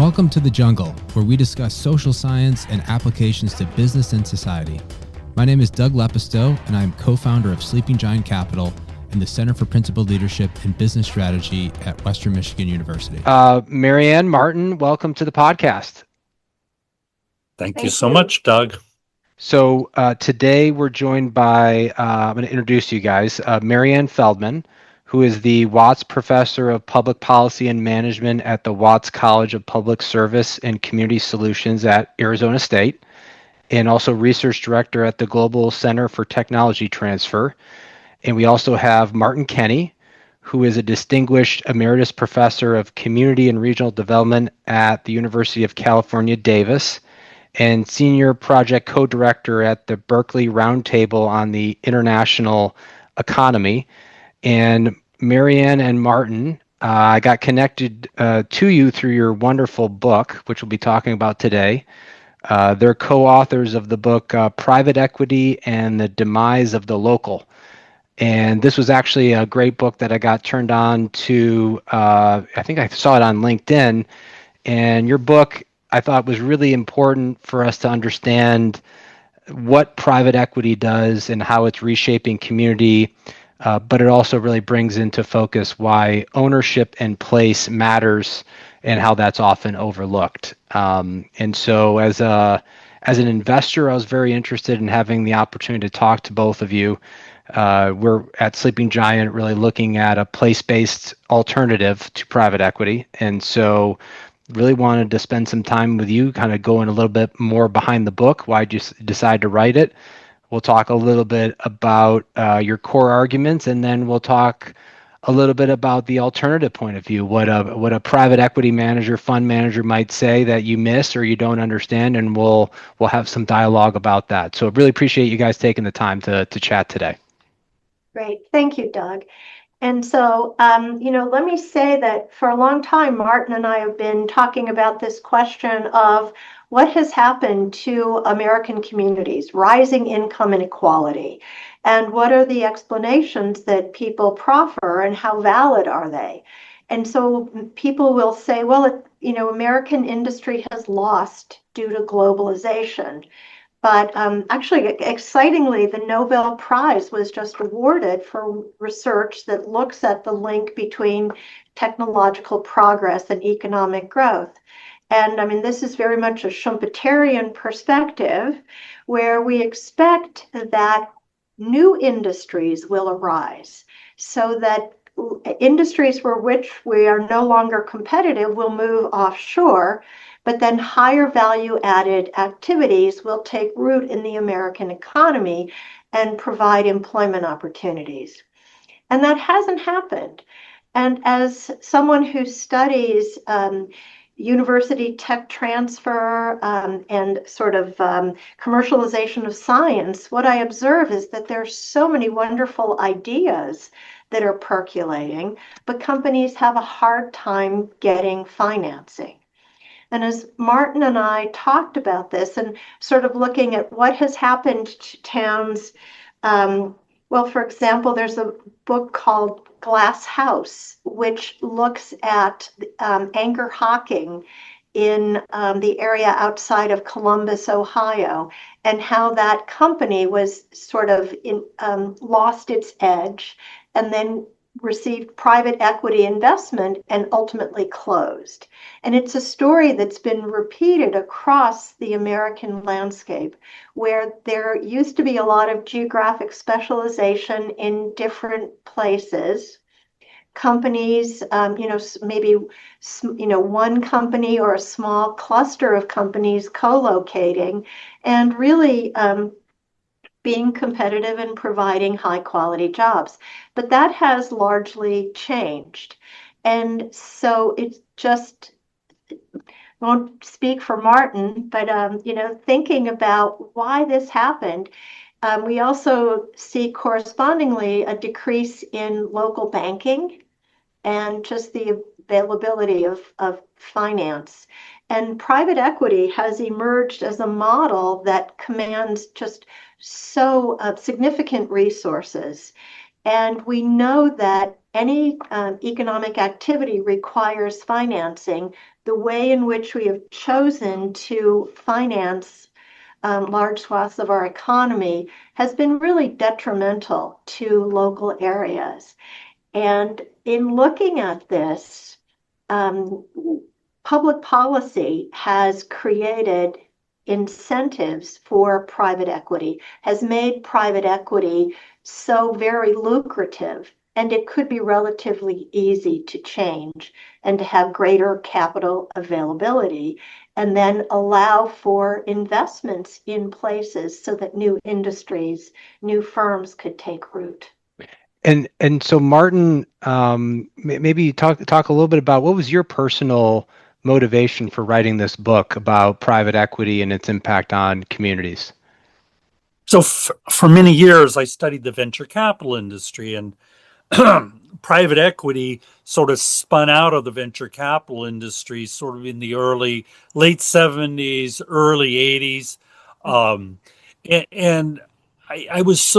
Welcome to The Jungle, where we discuss social science and applications to business and society. My name is Doug Lepisto, and I am co-founder of Sleeping Giant Capital and the Center for Principled Leadership and Business Strategy at Western Michigan University. Maryann, Martin, welcome to the podcast. Thank you so much, Doug. So today we're joined by, I'm going to introduce you guys, Maryann Feldman, who is the Watts Professor of Public Policy and Management at the Watts College of Public Service and Community Solutions at Arizona State, and also Research Director at the Global Center for Technology Transfer. And we also have Martin Kenney, who is a Distinguished Emeritus Professor of Community and Regional Development at the University of California, Davis, and Senior Project Co-Director at the Berkeley Roundtable on the International Economy. And Maryann and Martin, I got connected to you through your wonderful book, which we'll be talking about today. They're co-authors of the book Private Equity and the Demise of the Local. And this was actually a great book that I got turned on to. I think I saw it on LinkedIn. And your book, I thought, was really important for us to understand what private equity does and how it's reshaping community. But it also really brings into focus why ownership and place matters and how that's often overlooked. And so as an investor, I was very interested in having the opportunity to talk to both of you. We're at Sleeping Giant really looking at a place-based alternative to private equity. And so really wanted to spend some time with you, kind of going a little bit more behind the book, why you decide to write it. We'll talk a little bit about your core arguments, and then we'll talk a little bit about the alternative point of view, what a private equity manager, fund manager might say that you miss or you don't understand, and we'll have some dialogue about that. So I really appreciate you guys taking the time to chat today. Great. Thank you, Doug. And so, let me say that for a long time, Martin and I have been talking about this question of what has happened to American communities, rising income inequality, and what are the explanations that people proffer and how valid are they? And so people will say, well, American industry has lost due to globalization. But actually, excitingly, the Nobel Prize was just awarded for research that looks at the link between technological progress and economic growth. And I mean, this is very much a Schumpeterian perspective where we expect that new industries will arise so that industries for which we are no longer competitive will move offshore, but then higher value added activities will take root in the American economy and provide employment opportunities. And that hasn't happened. And as someone who studies university tech transfer and sort of commercialization of science, what I observe is that there's so many wonderful ideas that are percolating, but companies have a hard time getting financing. And as Martin and I talked about this and sort of looking at what has happened to towns, for example, there's a book called Glass House, which looks at Anger Hocking in the area outside of Columbus, Ohio, and how that company was sort of lost its edge and then received private equity investment and ultimately closed. And it's a story that's been repeated across the American landscape, where there used to be a lot of geographic specialization in different places. Companies, maybe one company or a small cluster of companies co-locating and really being competitive and providing high quality jobs. But that has largely changed. And so it's just, I won't speak for Martin, but, thinking about why this happened, we also see correspondingly a decrease in local banking and just the availability of finance. And private equity has emerged as a model that commands just so significant resources. And we know that any economic activity requires financing. The way in which we have chosen to finance large swaths of our economy has been really detrimental to local areas. And in looking at this, um, public policy has created incentives for private equity, has made private equity so very lucrative, and it could be relatively easy to change and to have greater capital availability, and then allow for investments in places so that new industries, new firms could take root. And so Martin, maybe talk a little bit about what was your personal motivation for writing this book about private equity and its impact on communities? So for many years, I studied the venture capital industry, and private equity sort of spun out of the venture capital industry sort of in the late 70s, early 80s. And I was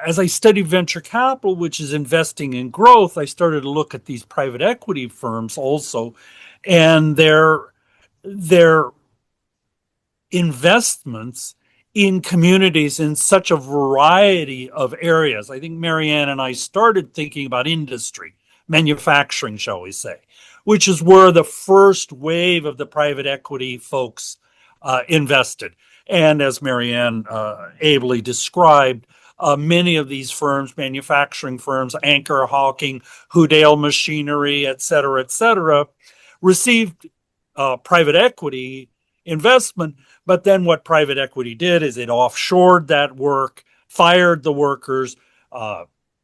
as I studied venture capital, which is investing in growth, I started to look at these private equity firms also, and their investments in communities in such a variety of areas. I think Maryann and I started thinking about industry, manufacturing, shall we say, which is where the first wave of the private equity folks invested. And as Maryann ably described, many of these firms, manufacturing firms, Anchor Hawking, Houdale Machinery, et cetera, received private equity investment. But then what private equity did is it offshored that work, fired the workers,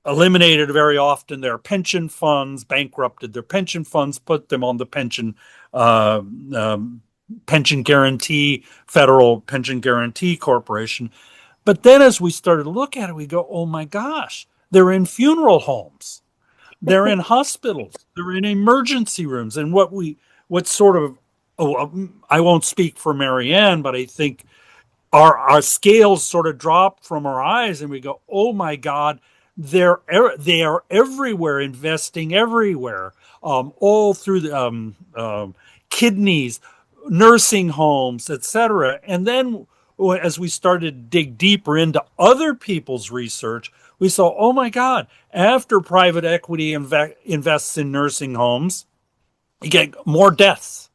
eliminated very often their pension funds, bankrupted their pension funds, put them on the pension guarantee, federal pension guarantee corporation. But then as we started to look at it, we go, oh my gosh, they're in funeral homes. They're in hospitals. They're in emergency rooms. And I won't speak for Maryann, but I think our scales sort of drop from our eyes, and we go, oh my God, they are everywhere, investing everywhere, all through the kidneys, nursing homes, etc. And then as we started to dig deeper into other people's research, we saw, oh my God, after private equity invests in nursing homes, you get more deaths.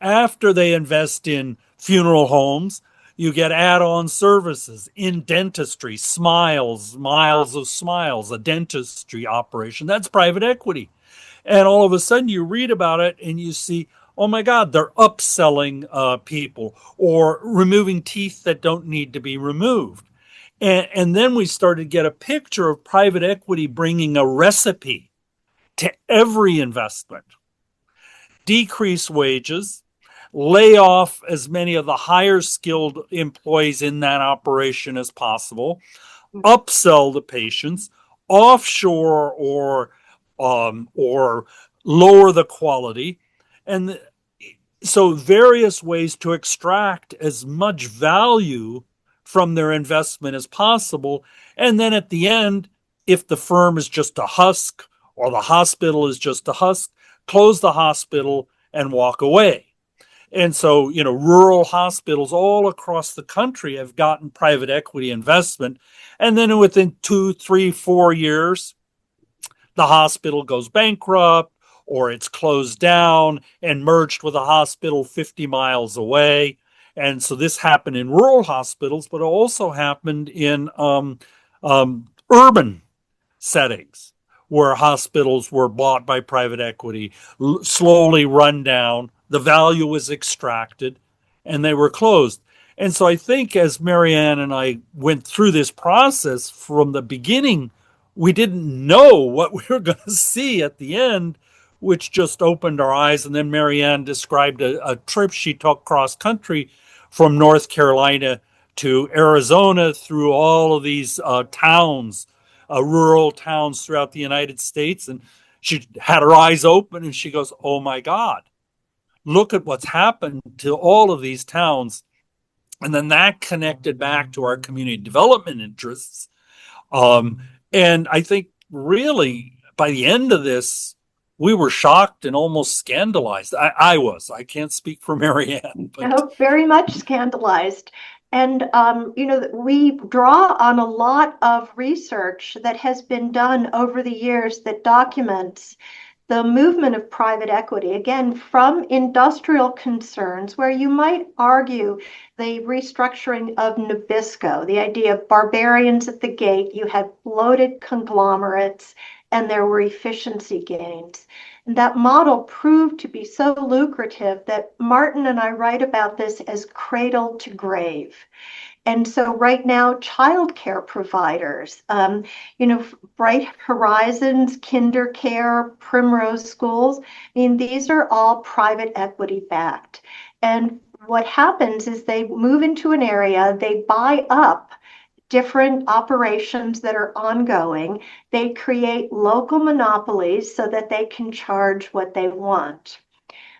After they invest in funeral homes, you get add-on services in dentistry, miles of smiles, a dentistry operation. That's private equity. And all of a sudden you read about it and you see, oh my God, they're upselling people or removing teeth that don't need to be removed. And then we started to get a picture of private equity bringing a recipe to every investment. Decrease wages, lay off as many of the higher skilled employees in that operation as possible, upsell the patients, offshore or lower the quality, and so various ways to extract as much value from their investment as possible. And then at the end, if the firm is just a husk or the hospital is just a husk, close the hospital and walk away. And so, rural hospitals all across the country have gotten private equity investment. And then within 2, 3, 4 years, the hospital goes bankrupt or it's closed down and merged with a hospital 50 miles away. And so this happened in rural hospitals, but it also happened in urban settings where hospitals were bought by private equity, slowly run down, the value was extracted, and they were closed. And so I think as Maryann and I went through this process from the beginning, we didn't know what we were going to see at the end, which just opened our eyes. And then Maryann described a trip she took cross country from North Carolina to Arizona through all of these towns, rural towns throughout the United States. And she had her eyes open and she goes, oh my God, look at what's happened to all of these towns. And then that connected back to our community development interests. And I think really by the end of this, we were shocked and almost scandalized. I was. I can't speak for Maryann, but Oh, very much scandalized. And, we draw on a lot of research that has been done over the years that documents the movement of private equity, again, from industrial concerns, where you might argue the restructuring of Nabisco, the idea of barbarians at the gate, you had bloated conglomerates, and there were efficiency gains. And that model proved to be so lucrative that Martin and I write about this as cradle to grave. And so right now, childcare providers, Bright Horizons, Kinder Care, Primrose Schools, I mean, these are all private equity backed. And what happens is they move into an area, they buy up different operations that are ongoing. They create local monopolies so that they can charge what they want.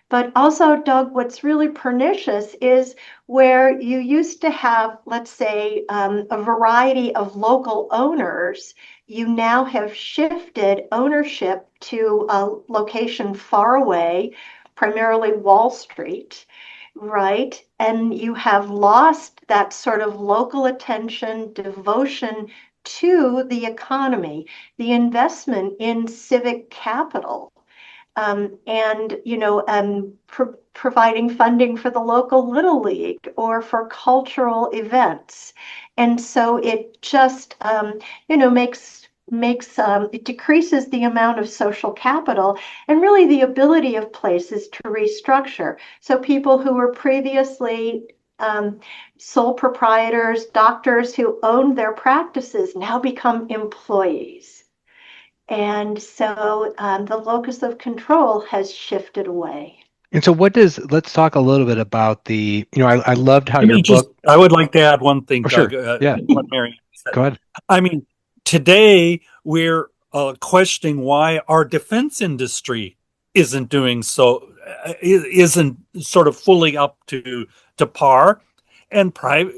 But also, Doug, what's really pernicious is where you used to have, let's say, a variety of local owners, you now have shifted ownership to a location far away, primarily Wall Street, right? And you have lost that sort of local attention, devotion to the economy, the investment in civic capital, and providing funding for the local little league or for cultural events. And so it just it decreases the amount of social capital and really the ability of places to restructure. So people who were previously sole proprietors, doctors who owned their practices, now become employees. And so the locus of control has shifted away. And so let's talk a little bit about I loved how I would like to add one thing, Doug, sure. Yeah. What Maryann said. Go ahead. I mean, today we're questioning why our defense industry isn't doing so, isn't sort of fully up to par. And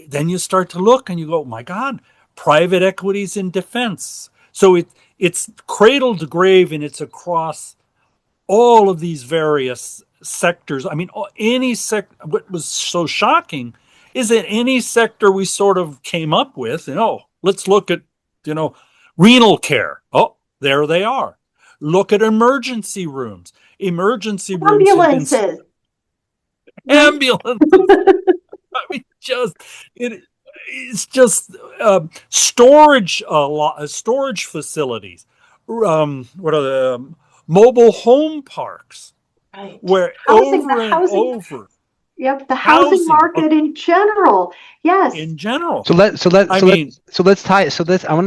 then you start to look and you go, oh my God, private equities in defense. So it's cradle to grave, and it's across all of these various sectors. I mean, any sector. What was so shocking is that any sector we sort of came up with, let's look at, renal care. Oh, there they are. Look at emergency rooms. Emergency rooms have been ambulances. I mean, it's just storage facilities. What are the mobile home parks? Right. Where housing, over and over. Yep, the housing market in general. Yes. In general. I want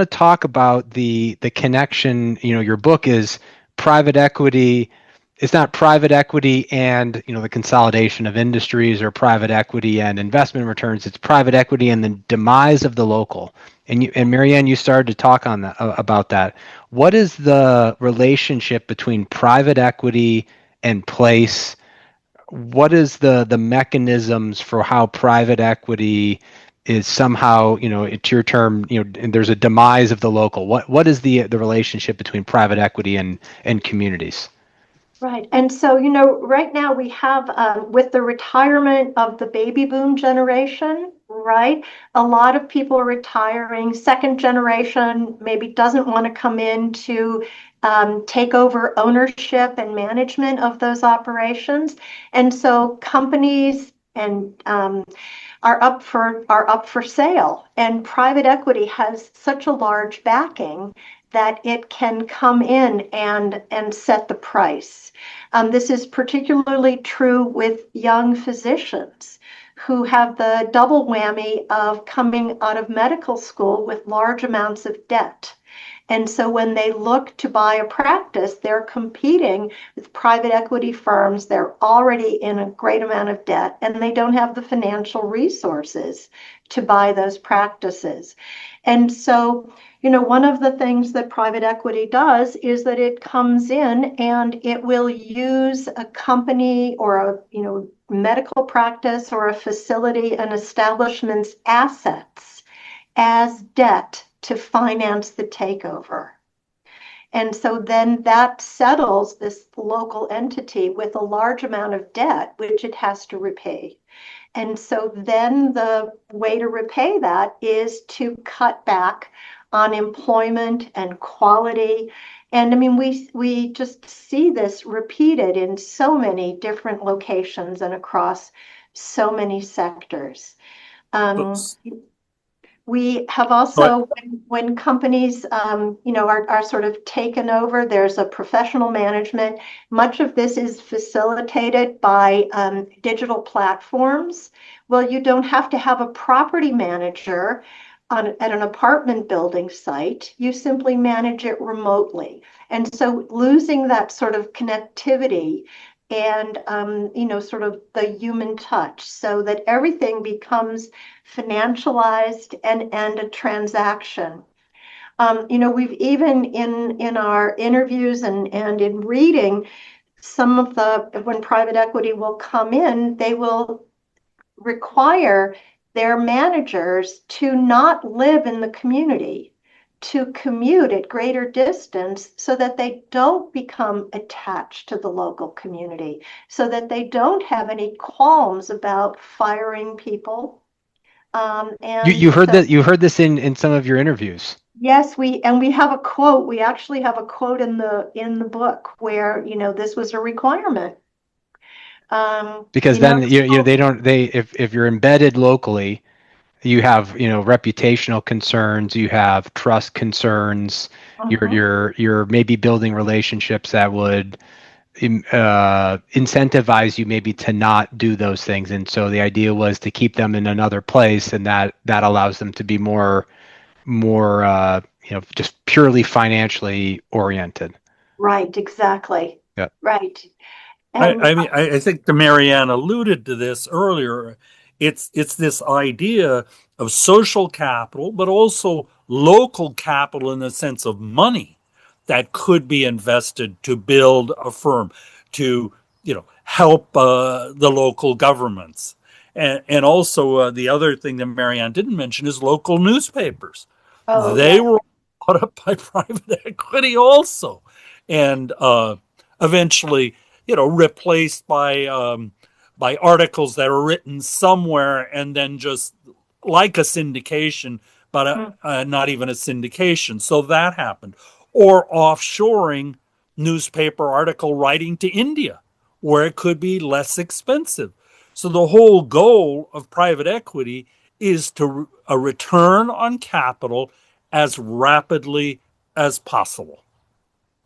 to talk about the connection. Your book is private equity. It's not private equity and the consolidation of industries, or private equity and investment returns. It's private equity and the demise of the local. And Maryann, you started to talk on that about that. What is the relationship between private equity and place? What is the mechanisms for how private equity is somehow, it's your term, and there's a demise of the local. What is the relationship between private equity and communities? Right. And so, right now we have, with the retirement of the baby boom generation, right? A lot of people are retiring. Second generation maybe doesn't want to come in to take over ownership and management of those operations. And so companies and are up for sale. And private equity has such a large backing that it can come in and set the price. This is particularly true with young physicians who have the double whammy of coming out of medical school with large amounts of debt. And so when they look to buy a practice, they're competing with private equity firms. They're already in a great amount of debt, and they don't have the financial resources to buy those practices. And so, one of the things that private equity does is that it comes in and it will use a company or a, medical practice or a facility, an establishment's assets as debt to finance the takeover. And so then that settles this local entity with a large amount of debt, which it has to repay. And so then the way to repay that is to cut back on employment and quality. And I mean, we just see this repeated in so many different locations and across so many sectors. We have also, when companies, are sort of taken over, there's a professional management. Much of this is facilitated by digital platforms. Well, you don't have to have a property manager at an apartment building site. You simply manage it remotely. And so losing that sort of connectivity and sort of the human touch, so that everything becomes financialized and a transaction. We've even in our interviews and in reading, when private equity will come in, they will require their managers to not live in the community, to commute at greater distance so that they don't become attached to the local community, so that they don't have any qualms about firing people. You heard that, you heard this in some of your interviews. Yes, we have a quote. We actually have a quote in the book where, this was a requirement. Because then if you're embedded locally, you have reputational concerns, you have trust concerns, you're maybe building relationships that would incentivize you maybe to not do those things. And so the idea was to keep them in another place, and that allows them to be more just purely financially oriented. Right, exactly. Yeah. Right. I think the Maryann alluded to this earlier. It's this idea of social capital, but also local capital in the sense of money that could be invested to build a firm, to help the local governments, and also the other thing that Maryann didn't mention is local newspapers. They were bought up by private equity also, and eventually replaced by articles that are written somewhere and then just like a syndication, but not even a syndication. So that happened. Or offshoring newspaper article writing to India, where it could be less expensive. So the whole goal of private equity is to a return on capital as rapidly as possible.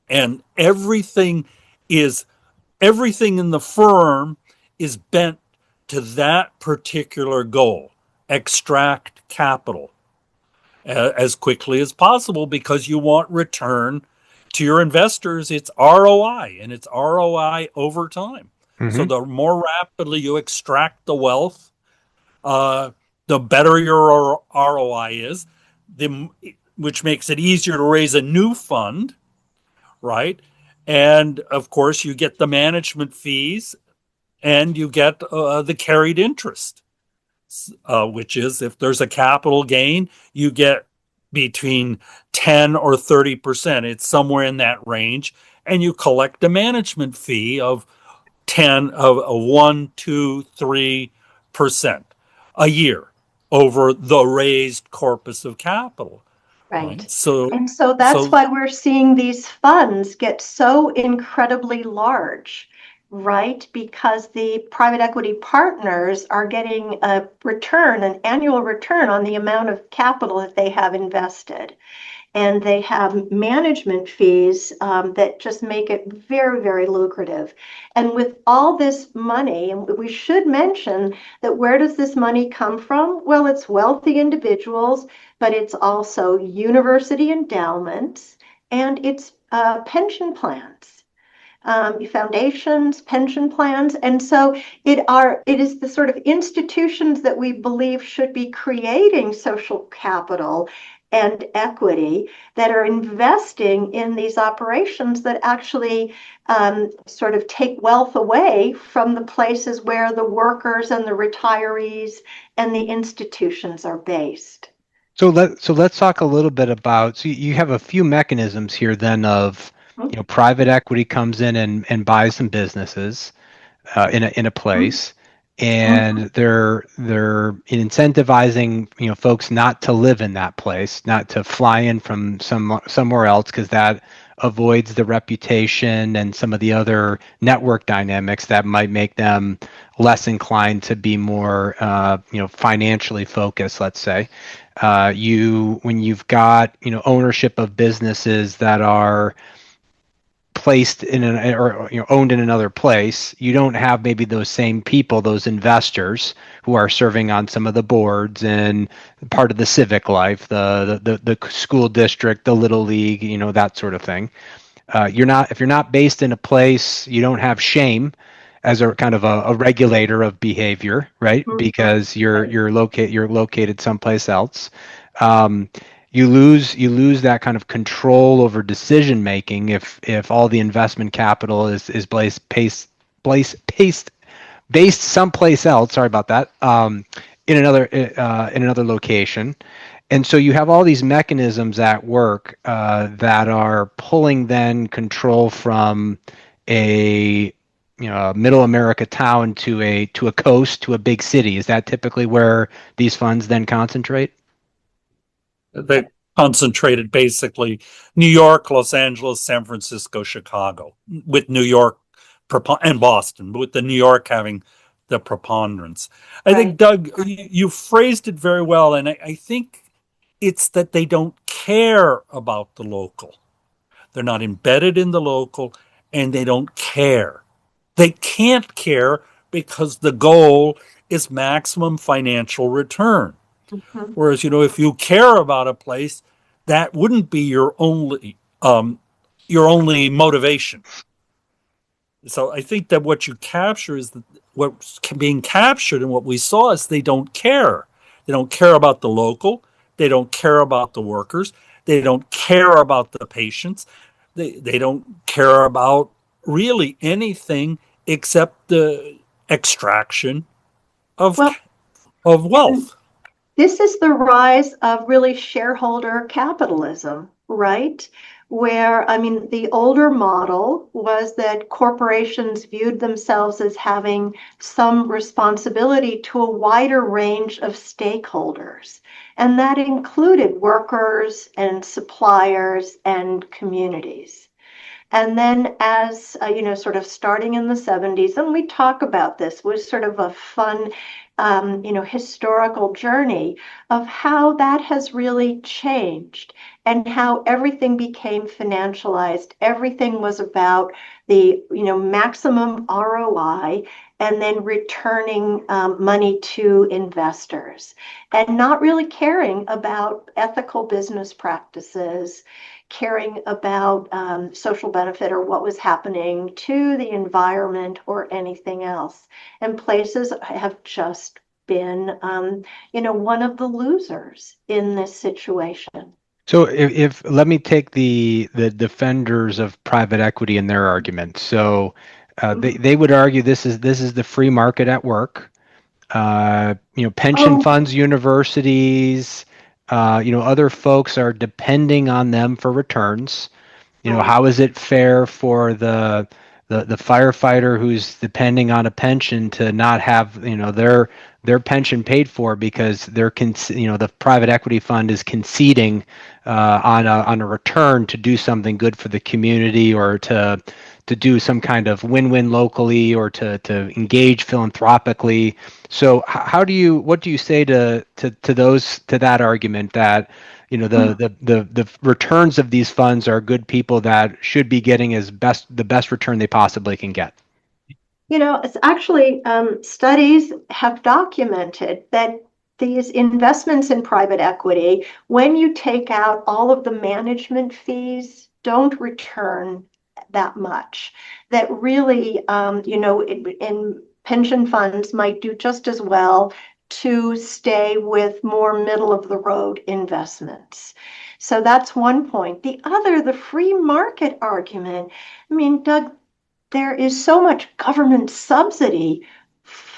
And everything in the firm is bent to that particular goal: extract capital as quickly as possible, because you want return to your investors. It's ROI, and it's ROI over time. So the more rapidly you extract the wealth, the better your ROI is, which makes it easier to raise a new fund, right? And of course, you get the management fees, and you get the carried interest, which is, if there's a capital gain, you get between 10 or 30%. It's somewhere in that range. And you collect a management fee of 1, 2, 3% a year over the raised corpus of capital. Right. So that's why we're seeing these funds get so incredibly large, right? Because the private equity partners are getting an annual return on the amount of capital that they have invested. And they have management fees that just make it very, very lucrative. And with all this money, and we should mention that, where does this money come from? Well, it's wealthy individuals, but it's also university endowments, and it's pension plans, foundations, pension plans. And so it is the sort of institutions that we believe should be creating social capital and equity that are investing in these operations that actually sort of take wealth away from the places where the workers and the retirees and the institutions are based. So let's talk a little bit about, so you have a few mechanisms here then of, private equity comes in and buys some businesses in a place, and they're incentivizing folks not to live in that place, not to fly in from somewhere else, because that avoids the reputation and some of the other network dynamics that might make them less inclined to be more financially focused, let's say. When you've got ownership of businesses that are placed in or owned in another place, you don't have maybe those same people, those investors who are serving on some of the boards and part of the civic life, the school district, the little league, that sort of thing. If you're not based in a place, you don't have shame as a kind of a regulator of behavior, right? Because you're located someplace else. Um, you lose that kind of control over decision making if all the investment capital is based someplace else. Sorry about that. In another location. And so you have all these mechanisms at work that are pulling then control from a middle America town to a coast, to a big city. Is that typically where these funds then concentrate? They concentrated basically New York, Los Angeles, San Francisco, Chicago, with New York and Boston, with the New York having the preponderance. I think, Doug, you phrased it very well, and I think it's that they don't care about the local. They're not embedded in the local, and they don't care. They can't care because the goal is maximum financial return. Whereas, if you care about a place, that wouldn't be your only motivation. So I think that what you capture is that what's being captured, and what we saw is they don't care. They don't care about the local. They don't care about the workers. They don't care about the patients. They don't care about really anything except the extraction of Well, of wealth. this is the rise of really shareholder capitalism, right? Where, I mean, the older model was that corporations viewed themselves as having some responsibility to a wider range of stakeholders. And that included workers and suppliers and communities. And then as, sort of starting in the 70s, and we talk about this, was sort of a fun, historical journey of how that has really changed and how everything became financialized. Everything was about the, maximum ROI and then returning money to investors and not really caring about ethical business practices, caring about social benefit or what was happening to the environment or anything else. And places have just been, one of the losers in this situation. So if let me take the defenders of private equity in their argument. So they would argue this is the free market at work. Pension funds, universities, other folks are depending on them for returns. How is it fair for the firefighter who's depending on a pension to not have their pension paid for because the private equity fund is conceding on a return to do something good for the community, or to do some kind of win-win locally, or to engage philanthropically. So what do you say to that argument that the returns of these funds are good people that should be getting the best return they possibly can get? It's actually studies have documented that these investments in private equity, when you take out all of the management fees, don't return that much. That really, in pension funds might do just as well to stay with more middle of the road investments. So that's one point. The other, the free market argument. I mean, Doug, there is so much government subsidy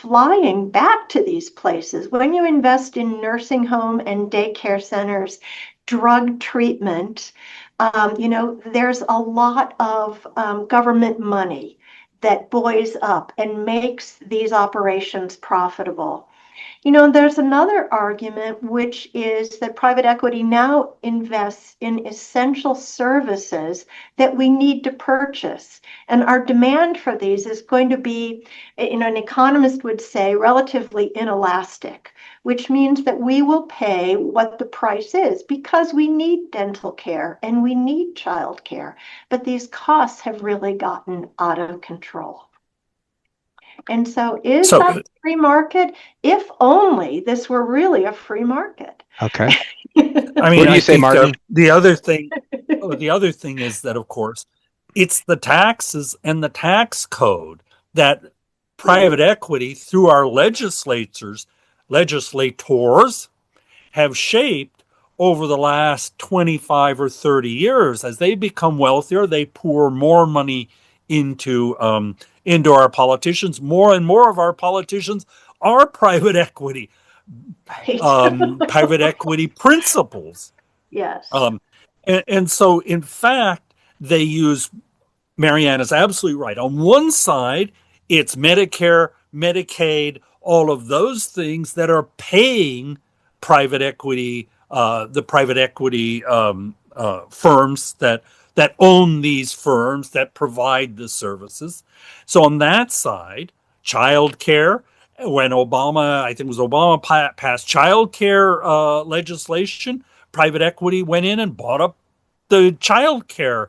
flying back to these places. When you invest in nursing home and daycare centers, drug treatment, there's a lot of government money that buoys up and makes these operations profitable. There's another argument, which is that private equity now invests in essential services that we need to purchase. And our demand for these is going to be, an economist would say, relatively inelastic, which means that we will pay what the price is because we need dental care and we need childcare. But these costs have really gotten out of control. And so that a free market? If only this were really a free market. Okay. I mean, what do you say, Martin? The other thing is that, of course, it's the taxes and the tax code that private equity, through our legislators, have shaped over the last 25 or 30 years. As they become wealthier, they pour more money into our politicians. More and more of our politicians are private equity, private equity principals. Yes. And so, in fact, they use, Maryann is absolutely right. On one side, it's Medicare, Medicaid, all of those things that are paying private equity, the private equity firms that own these firms that provide the services. So on that side, childcare, when I think it was Obama passed childcare legislation, private equity went in and bought up the childcare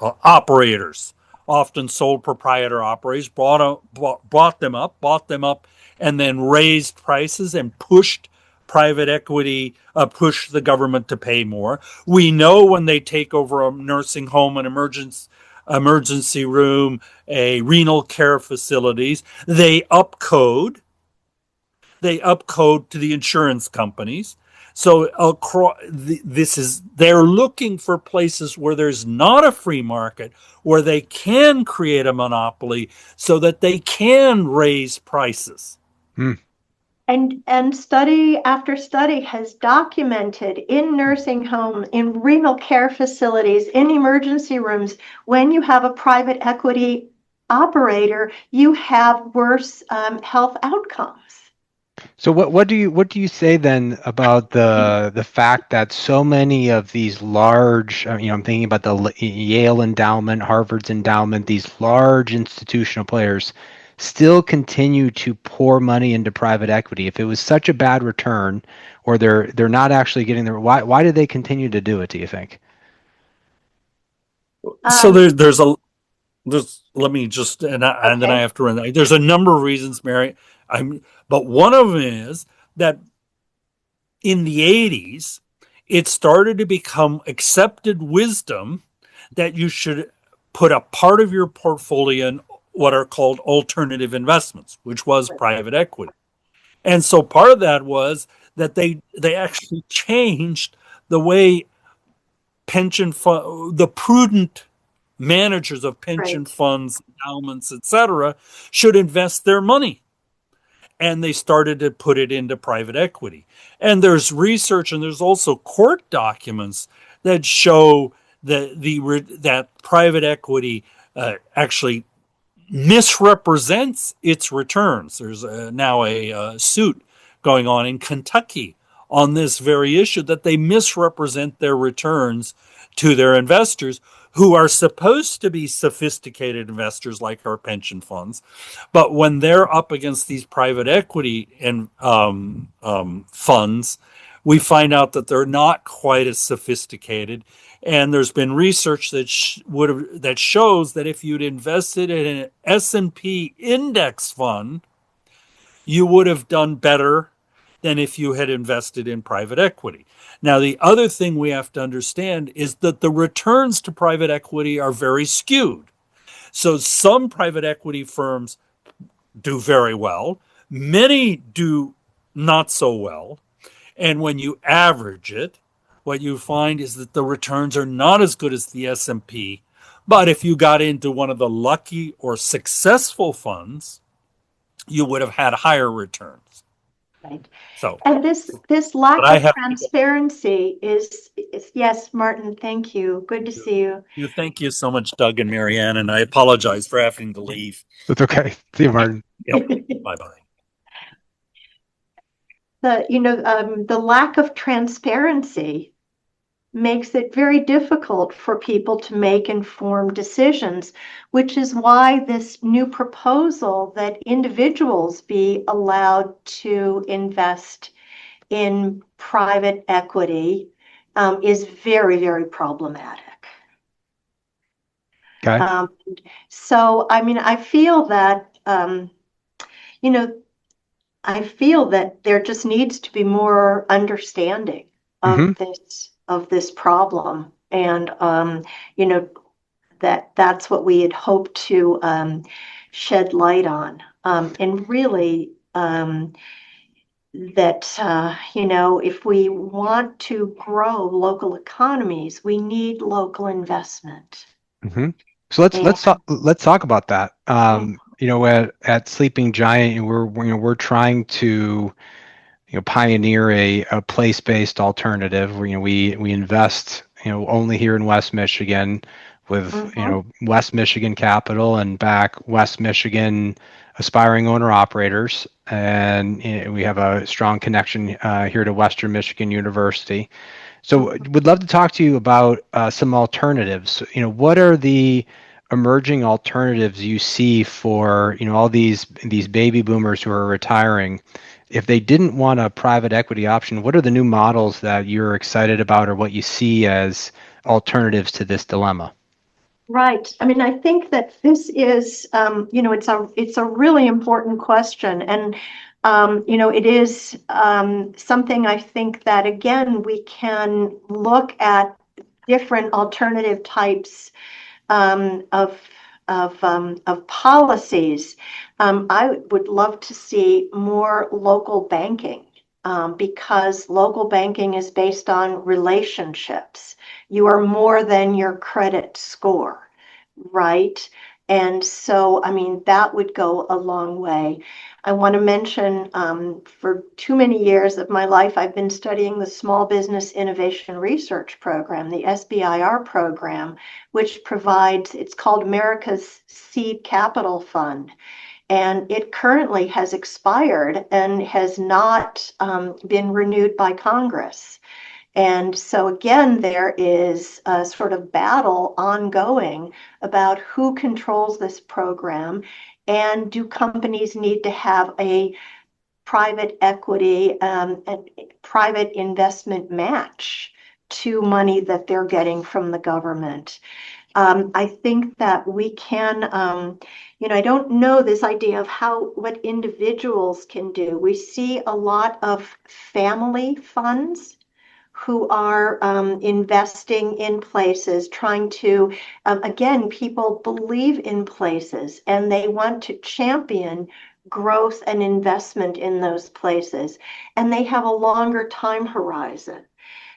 operators, often sole proprietor operators, bought them up, and then raised prices and pushed private equity, push the government to pay more. We know when they take over a nursing home, an emergency room, a renal care facilities, they upcode to the insurance companies. So they're looking for places where there's not a free market, where they can create a monopoly so that they can raise prices. And study after study has documented in nursing homes, in renal care facilities, in emergency rooms, when you have a private equity operator, you have worse health outcomes. So what do you say then about the fact that so many of these large, I'm thinking about the Yale endowment, Harvard's endowment, these large institutional players still continue to pour money into private equity? If it was such a bad return, or they're not actually getting the, why do they continue to do it, do you think? So there's let me just, and then I have to run. There's a number of reasons, Mary. But one of them is that in the 80s, it started to become accepted wisdom that you should put a part of your portfolio in what are called alternative investments, which was private equity. And so part of that was that they actually changed the way the prudent managers of pension funds, endowments, etc., should invest their money. And they started to put it into private equity. And there's research, and there's also court documents that show that private equity actually misrepresents its returns. There's now a suit going on in Kentucky on this very issue, that they misrepresent their returns to their investors, who are supposed to be sophisticated investors like our pension funds. But when they're up against these private equity and funds, we find out that they're not quite as sophisticated. And there's been research that shows that if you'd invested in an S&P index fund, you would have done better than if you had invested in private equity. Now, the other thing we have to understand is that the returns to private equity are very skewed. So some private equity firms do very well. Many do not so well. And when you average it, what you find is that the returns are not as good as the S&P, But if you got into one of the lucky or successful funds, you would have had higher returns. Right. So, And this lack but I of have transparency is yes, Martin, thank you. Good to see you. thank you so much, Doug and Maryann, and I apologize for having to leave. That's okay. See you, Martin. Yep. Bye-bye. The lack of transparency makes it very difficult for people to make informed decisions, which is why this new proposal that individuals be allowed to invest in private equity is very, very problematic. Okay. So, I mean, I feel that, I feel that there just needs to be more understanding of this problem, and that's what we had hoped to shed light on, and really that if we want to grow local economies, we need local investment. So let's talk about that. At Sleeping Giant, we're trying to pioneer a place-based alternative. We invest only here in West Michigan with West Michigan capital and back West Michigan aspiring owner operators, and we have a strong connection here to Western Michigan University. So would love to talk to you about some alternatives. What are the emerging alternatives you see for all these baby boomers who are retiring? If they didn't want a private equity option, what are the new models that you're excited about, or what you see as alternatives to this dilemma? Right. I mean, I think that this is, it's a really important question, and it is something I think that again we can look at different alternative types of policies. I would love to see more local banking. Because local banking is based on relationships. You are more than your credit score, right? And so, I mean, that would go a long way. I want to mention for too many years of my life, I've been studying the Small Business Innovation Research Program, the SBIR program, which provides, it's called America's Seed Capital Fund. And it currently has expired and has not been renewed by Congress. And so again, there is a sort of battle ongoing about who controls this program, and do companies need to have a private equity, a private investment match to money that they're getting from the government. I think that we can, I don't know this idea of what individuals can do. We see a lot of family funds who are investing in places, trying to, again, people believe in places and they want to champion growth and investment in those places, and they have a longer time horizon.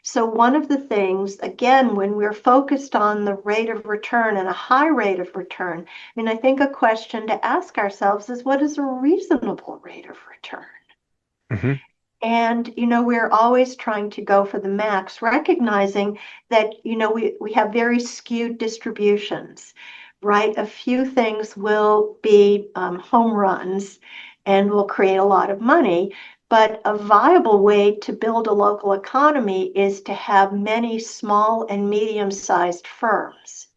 So one of the things, again, when we're focused on the rate of return and a high rate of return, I mean, I think a question to ask ourselves is, what is a reasonable rate of return? And, we're always trying to go for the max, recognizing that, we have very skewed distributions, right? A few things will be home runs and will create a lot of money. But a viable way to build a local economy is to have many small and medium-sized firms,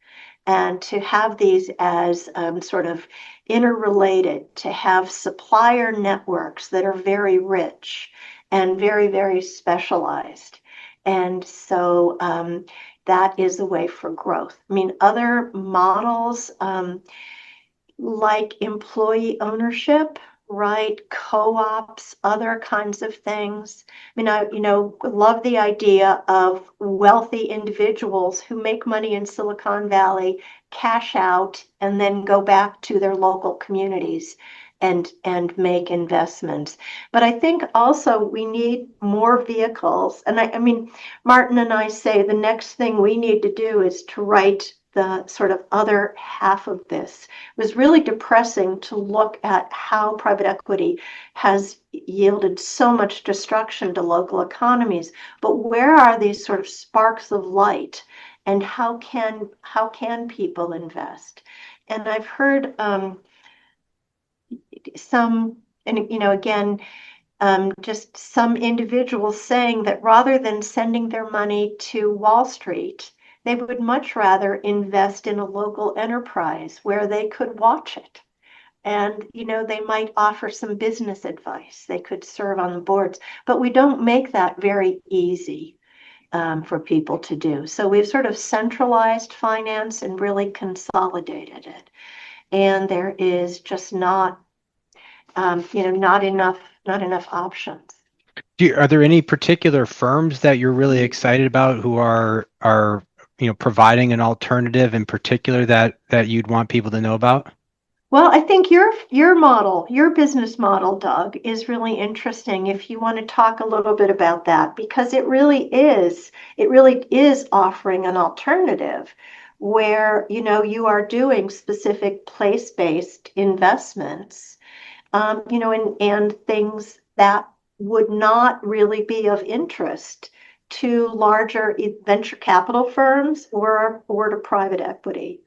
and to have these as sort of interrelated, to have supplier networks that are very rich and very, very specialized. And so that is the way for growth. I mean, other models like employee ownership, right? Co-ops, other kinds of things. I mean, I love the idea of wealthy individuals who make money in Silicon Valley, cash out, and then go back to their local communities and make investments. But I think also we need more vehicles. And I mean, Martin and I say the next thing we need to do is to write the sort of other half of this. It was really depressing to look at how private equity has yielded so much destruction to local economies. But where are these sort of sparks of light, and how can people invest? And I've heard some, and again, just some individuals saying that rather than sending their money to Wall Street, they would much rather invest in a local enterprise where they could watch it. And, they might offer some business advice. They could serve on the boards, but we don't make that very easy for people to do. So we've sort of centralized finance and really consolidated it. And there is just not enough options. Are there any particular firms that you're really excited about who are providing an alternative in particular that you'd want people to know about? Well, I think your model, your business model, Doug, is really interesting if you want to talk a little bit about that, because it really is offering an alternative where, you are doing specific place-based investments, and things that would not really be of interest to larger venture capital firms or to private equity.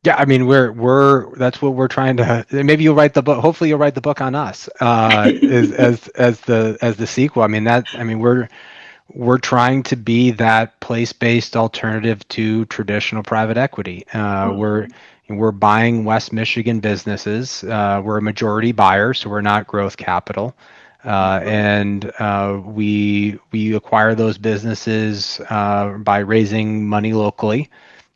Yeah, I mean, that's what we're trying to. Maybe you'll write the book. Hopefully, you'll write the book on us as the sequel. I mean, we're trying to be that place-based alternative to traditional private equity. We're buying West Michigan businesses. We're a majority buyer, so we're not growth capital. And we acquire those businesses by raising money locally.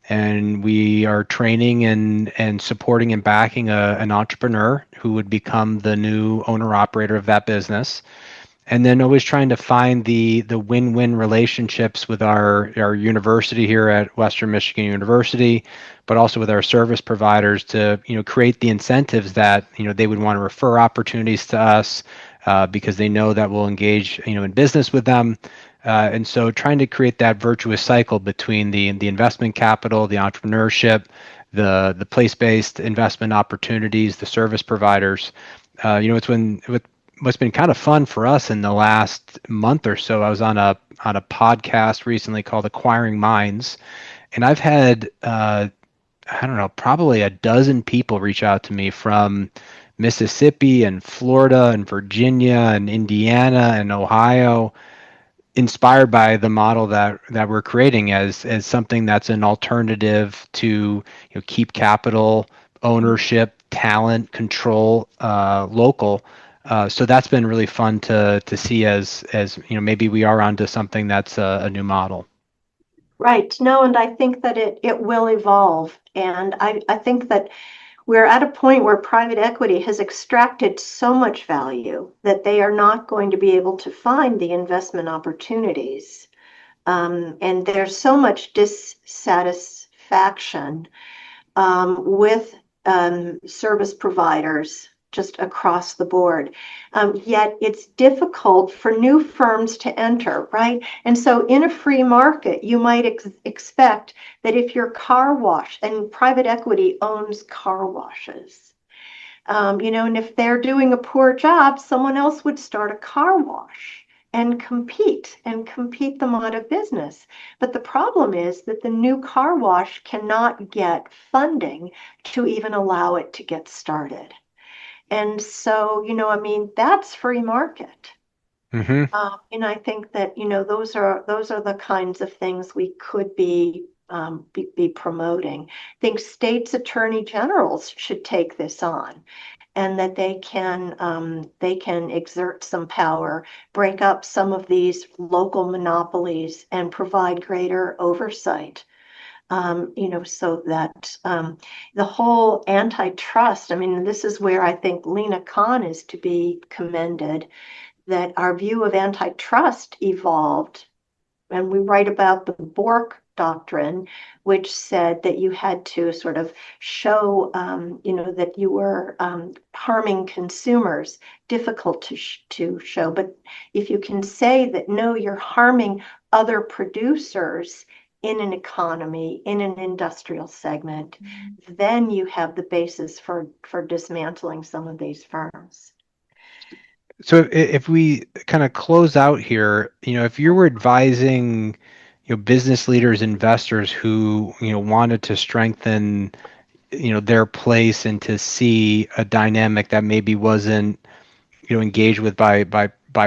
And we are training and supporting and backing an entrepreneur who would become the new owner operator of that business. And then always trying to find the win-win relationships with our university here at Western Michigan University, but also with our service providers to create the incentives that they would want to refer opportunities to us because they know that we'll engage in business with them. And so trying to create that virtuous cycle between the investment capital, the entrepreneurship, the place-based investment opportunities, the service providers. What's been kind of fun for us in the last month or so. I was on a podcast recently called Acquiring Minds, and I've had I don't know, probably a dozen people reach out to me from Mississippi and Florida and Virginia and Indiana and Ohio, inspired by the model that we're creating as something that's an alternative to keep capital, ownership, talent, control local. So that's been really fun to see as maybe we are onto something that's a new model. Right. No, and I think that it will evolve. And I think that we're at a point where private equity has extracted so much value that they are not going to be able to find the investment opportunities. And there's so much dissatisfaction with service providers just across the board. Yet it's difficult for new firms to enter, right? And so in a free market, you might expect that if your car wash, and private equity owns car washes, and if they're doing a poor job, someone else would start a car wash and compete them out of business. But the problem is that the new car wash cannot get funding to even allow it to get started. And so, that's free market. Mm-hmm. And I think that, those are the kinds of things we could be promoting. I think states' attorney generals should take this on, and that they can exert some power, break up some of these local monopolies, and provide greater oversight. So that the whole antitrust, this is where I think Lena Khan is to be commended, that our view of antitrust evolved. And we write about the Bork doctrine, which said that you had to sort of show, that you were harming consumers, difficult to show. But if you can say that, no, you're harming other producers, in an economy, in an industrial segment, then you have the basis for dismantling some of these firms. So if we kind of close out here, if you were advising, business leaders, investors who, wanted to strengthen, their place and to see a dynamic that maybe wasn't, engaged with by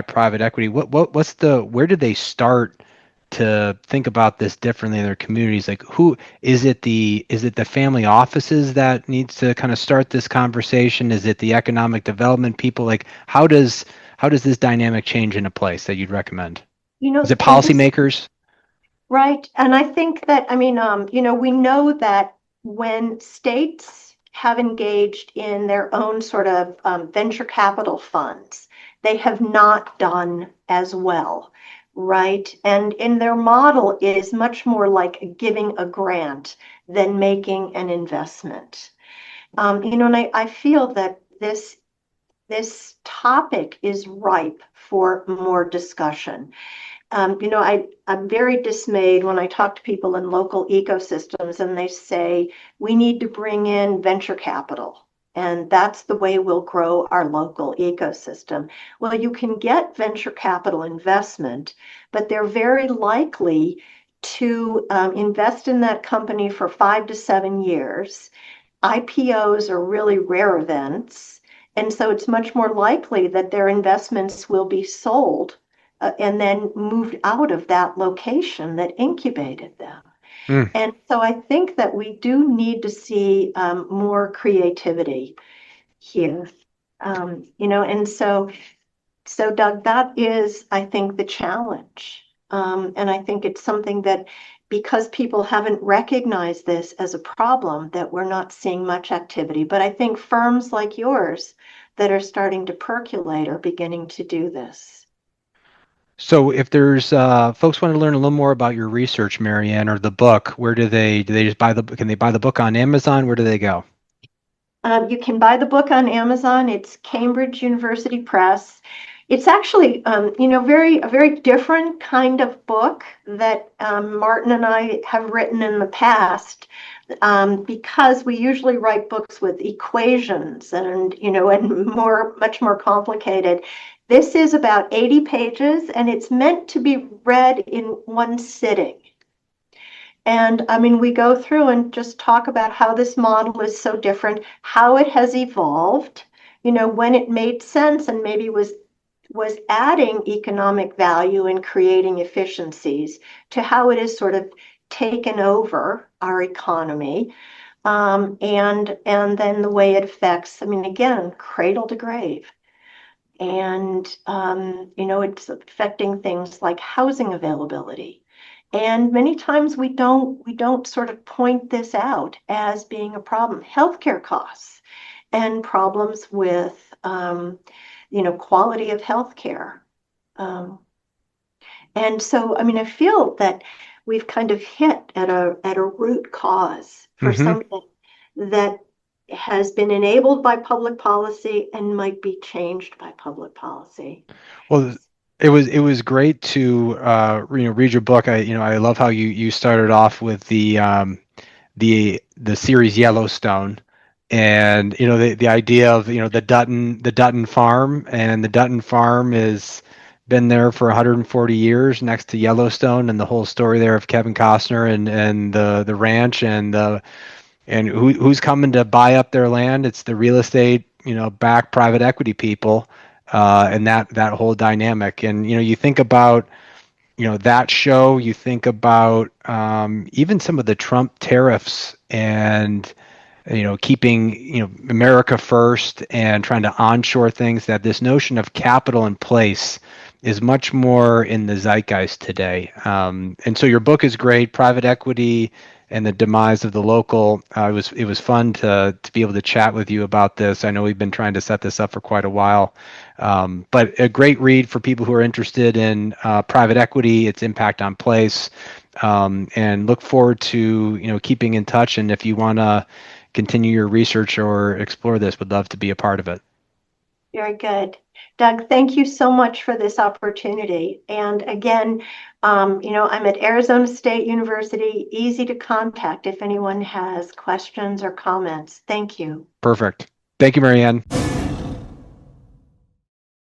private equity, where did they start to think about this differently in their communities? Like, who is it? The family offices that needs to kind of start this conversation? Is it the economic development people? Like, how does this dynamic change in a place that you'd recommend? Is it policymakers? Right. And I think that, we know that when states have engaged in their own sort of venture capital funds, they have not done as well, right? And in their model is much more like giving a grant than making an investment. And I feel that this topic is ripe for more discussion. I'm very dismayed when I talk to people in local ecosystems and they say, we need to bring in venture capital. And that's the way we'll grow our local ecosystem. Well, you can get venture capital investment, but they're very likely to invest in that company for 5 to 7 years. IPOs are really rare events. And so it's much more likely that their investments will be sold and then moved out of that location that incubated them. Mm. And so I think that we do need to see more creativity here. And so Doug, that is, I think, the challenge. And I think it's something that, because people haven't recognized this as a problem, that we're not seeing much activity. But I think firms like yours that are starting to percolate are beginning to do this. So if there's folks want to learn a little more about your research, Maryann, or the book, where do they just can they buy the book on Amazon? Where do they go? You can buy the book on Amazon. It's Cambridge University Press. It's actually, a very different kind of book that Martin and I have written in the past, because we usually write books with equations and much more complicated. This is about 80 pages, and it's meant to be read in one sitting. And we go through and just talk about how this model is so different, how it has evolved, when it made sense and maybe was adding economic value and creating efficiencies, to how it has sort of taken over our economy, and then the way it affects, again, cradle to grave. And it's affecting things like housing availability. And many times we don't sort of point this out as being a problem. Healthcare costs and problems with quality of healthcare. And so I feel that we've kind of hit at a root cause for something that has been enabled by public policy and might be changed by public policy. Well, it was great to read your book. I love how you started off with the series Yellowstone, and the idea of the Dutton farm, and the Dutton farm is been there for 140 years next to Yellowstone, and the whole story there of Kevin Costner and the ranch and who's coming to buy up their land. It's the real estate back private equity people, and that whole dynamic. And you think about that show, you think about even some of the Trump tariffs and keeping America first and trying to onshore things, that this notion of capital in place is much more in the zeitgeist today. And so your book is great, Private Equity and the Demise of the Local. It was fun to be able to chat with you about this. I know we've been trying to set this up for quite a while, but a great read for people who are interested in private equity, its impact on place, and look forward to keeping in touch. And if you want to continue your research or explore this, would love to be a part of it. Very good. Doug, thank you so much for this opportunity. And again, I'm at Arizona State University, easy to contact if anyone has questions or comments. Thank you. Perfect. Thank you, Maryann.